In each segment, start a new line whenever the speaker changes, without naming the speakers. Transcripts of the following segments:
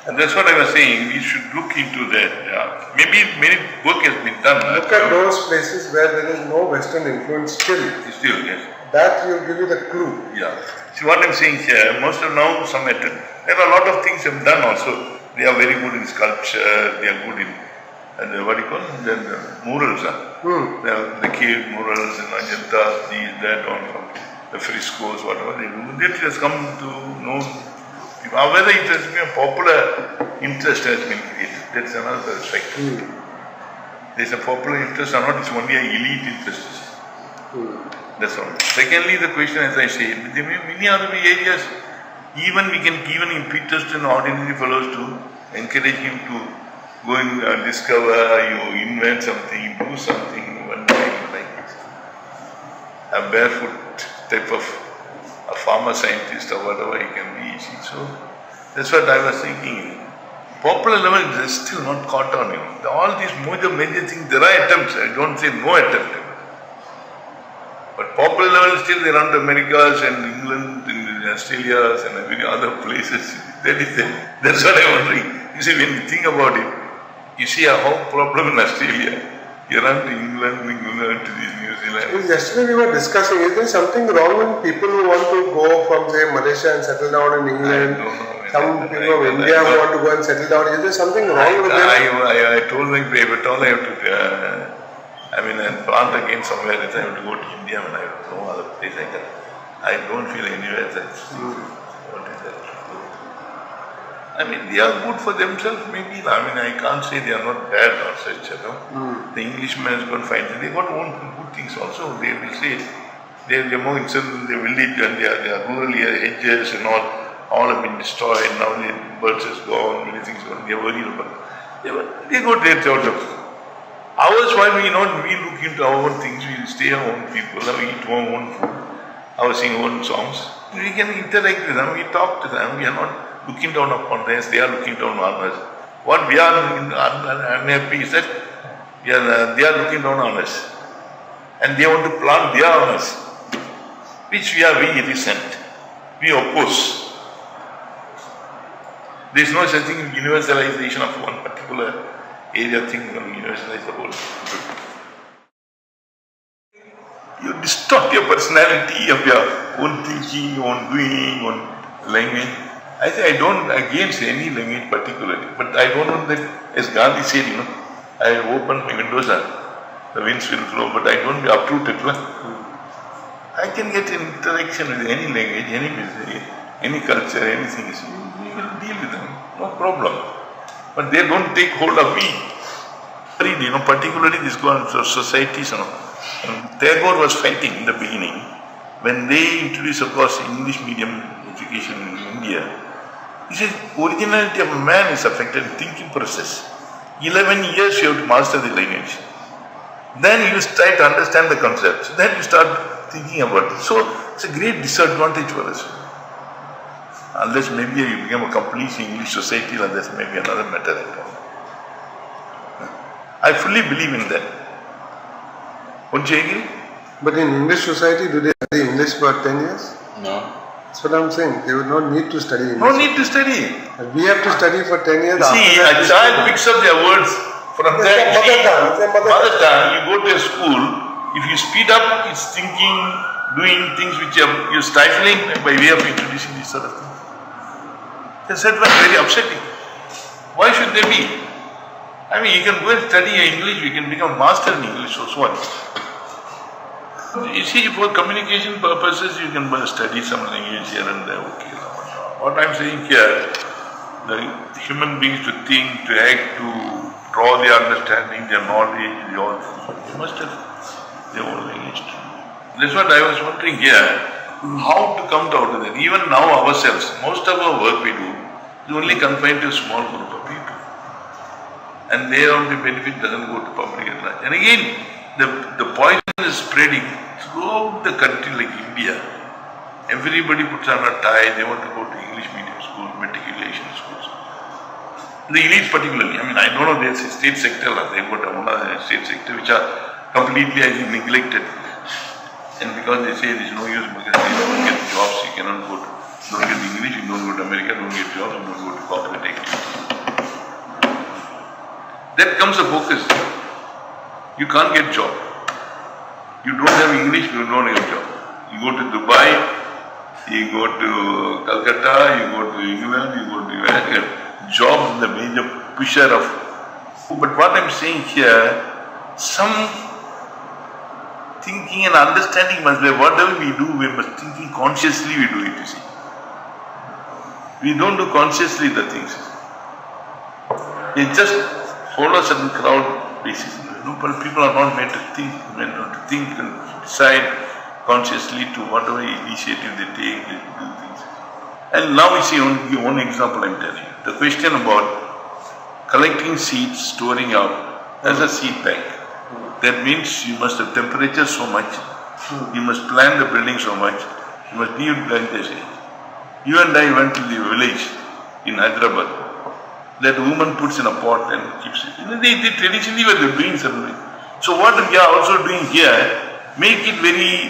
And that's what I was saying, we should look into that. Yeah. Maybe many work has been done.
Look at those places where there is no Western influence still.
Still, yes.
That will give you the clue.
Yeah. See what I'm saying here, most of now some attempt. There are a lot of things have done also. They are very good in sculpture, they are good in what do you call it? The murals. The cave murals and Ajanta, these, that, on the frescoes, whatever they do. That has come to know. Whether it has been a popular interest has been created. That's another aspect. There is a popular interest or not, it's only an elite interest. That's all. Secondly, the question, as I say, there may be many other areas, even we can give an impetus to an ordinary fellows to encourage him to go and discover, you invent something, do something, one day like a barefoot type of a farmer scientist or whatever he can be. So that's what I was thinking. Popular level is still not caught on. All these major things, there are attempts. I don't say no attempt. But popular level still they run to Americas and England and Australia and many other places. That's what I'm wondering. You see, when you think about it, you see a whole problem in Australia. You run to England, to New Zealand.
Yesterday we were discussing, is there something wrong with people who want to go from say Malaysia and settle down in England? Some people from India who want to go and settle down. Is there something wrong with them?
I told my baby, I have to plant again somewhere else. I have to go to India and I have no other place I can. I don't feel anywhere else. What is that? They are good for themselves, maybe. I can't say they are not bad or such, The Englishman is going to find it. They got own good things also. They will say they are more in the village and their rural edges and all have been destroyed. Now the birds is gone, many things gone. They are worried about it. They go there out of ours. Why we look into our own things, we stay our own people, we eat our own food, sing our own songs. We can interact with them, we talk to them, we are not looking down upon us, they are looking down on us. What we are unhappy is that they are looking down on us. And they want to plant their on us, which we resent, we oppose. There is no such thing as universalization of one particular area thing, universalize the whole. You distort your personality of your own thinking, your own doing, your own language. I say I don't against any language particularly, but I don't know that, as Gandhi said, I open my windows and the winds will flow, but I don't be uprooted. I can get in interaction with any language, any business, any culture, anything. We will deal with them, no problem. But they don't take hold of me. Particularly this societies. Tagore was fighting in the beginning when they introduced, of course, English medium education in India. He said, originality of man is affected in thinking process. 11 years you have to master the language. Then you try to understand the concepts. Then you start thinking about it. So it's a great disadvantage for us. Unless maybe you become a complete English society, and that's maybe another matter. I fully believe in that. Wouldn't you agree?
But in English society, do they study English for 10 years?
No.
That's what I'm saying. They would not need to study English.
No need to study.
We have to study for 10 years.
See, a child picks up their words from their mother tongue. You go to a school, if you speed up its thinking, doing things which you're stifling by way of introducing these sort of things. That's very upsetting. Why should they be? You can go and study English, you can become master in English, so what? You see, for communication purposes, you can study some language here and there, okay. What I'm saying here, the human beings to think, to act, to draw their understanding, their knowledge, they must have their own language. That's what I was wondering here, how to come out of that. Even now ourselves, most of our work we do is only confined to a small group of people. And their only benefit doesn't go to public at large. And again, the poison is spreading throughout the country like India. Everybody puts on a tie, they want to go to English medium schools, matriculation schools. The elites particularly, I don't know, there's a state sector, they've got a state sector which are completely neglected. And because they say there's no use because they don't get jobs, you cannot don't get English, you don't go to America, don't get jobs, you don't go to corporate activities. That comes the focus. You can't get job. You don't have English, you don't have job. You go to Dubai, you go to Calcutta, you go to England, you go to US. Job is the major pusher of. But what I'm saying here, some thinking and understanding must be. Whatever we do, we must thinking consciously we do it, you see. We don't do consciously the things. We just follow certain crowd basis. But people are not made to think, and decide consciously to whatever initiative they take, they do things. And now we see one example I'm telling you. The question about collecting seeds, storing up as a seed bank. That means you must have temperature so much, you must plan the building so much, you must be like this. You and I went to the village in Hyderabad. That woman puts in a pot and keeps it. They traditionally were doing something. So what we are also doing here, make it very,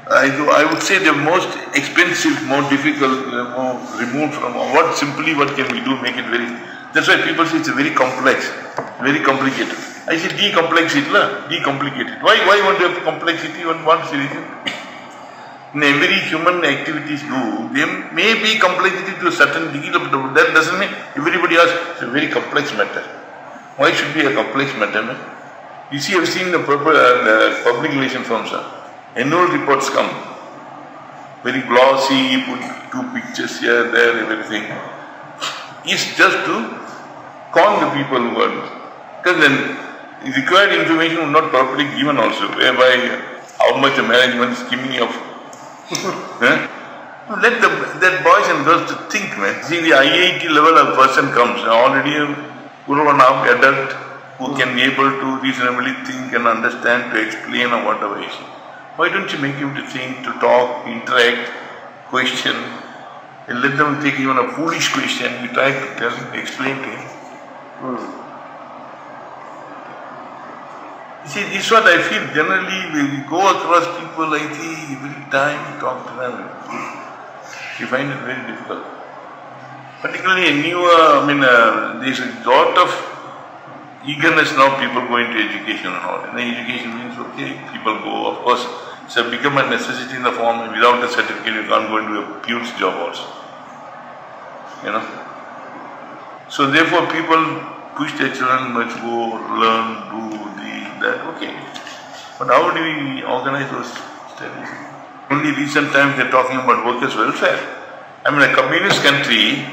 I would say the most expensive, more difficult, more removed from what can we do, make it very, that's why people say it's very complex, very complicated. I say decomplex it, decomplicate it. Why want to have complexity on one reason? In every human activities do, there may be complexity to a certain degree, but that doesn't mean everybody else. It's a very complex matter. Why should be a complex matter? Man? You see, I've seen the public relation firms. Annual reports come, very glossy, put 2 pictures here, there, everything. It's just to con the people who are, because then required information is not properly given also, whereby how much the management is giving of. Let that boys and girls to think, man. See, the IIT level of person comes, already a grown up adult who can be able to reasonably think and understand, to explain or whatever it is. Why don't you make him to think, to talk, interact, question, and let them take even a foolish question, you try to tell him, explain to him. You see, this is what I feel. Generally, when we go across people, I think every time we talk to them, we find it very difficult. Particularly there's a lot of eagerness now, people go into education and all. And education means, okay, people go, of course, it's become a necessity in the form, without a certificate, you can't go into a pure's job also. So therefore, people push their children, must go, learn, do that, okay. But how do we organize those studies? Only recent times they're talking about workers' welfare. A communist country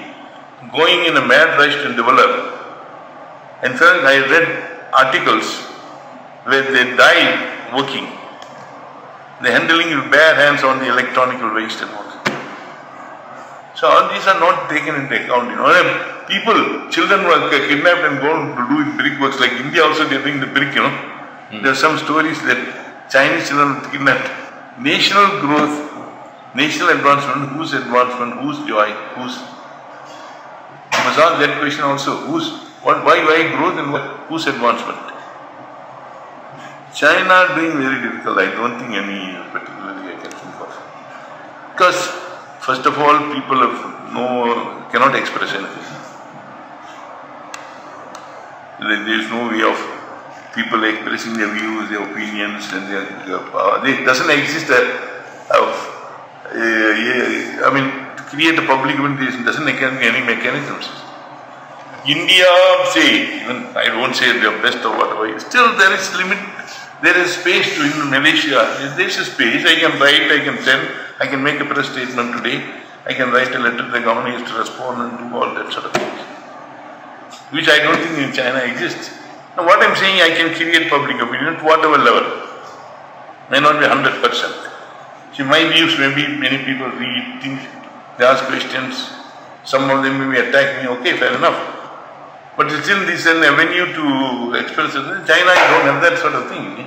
going in a mad rush to develop. In fact, I read articles where they died working. They're handling with bare hands on the electronic waste and all. So all these are not taken into account. People, children were kidnapped and gone to do brickworks. Like India also, they're doing the brick. There are some stories that Chinese children were kidnapped. National growth, national advancement, whose advancement, whose joy, whose. You must ask that question also. Why growth and whose advancement? China doing very difficult. I don't think any particularly I can think of. Because first of all, people cannot express anything. There is no way of people expressing their views, their opinions, and their power. There doesn't exist to create a public opinion doesn't have any mechanisms. India, even I won't say they are best or whatever, still there is limit, there is space to in Malaysia. There is a space, I can write, I can send, I can make a press statement today, I can write a letter to the government, has to respond and do all that sort of things. Which I don't think in China exists. Now what I'm saying, I can create public opinion at whatever level. May not be 100%. See, my views may be, many people read things, they ask questions, some of them may attack me, okay, fair enough. But still this is an avenue to express it. In China, you don't have that sort of thing.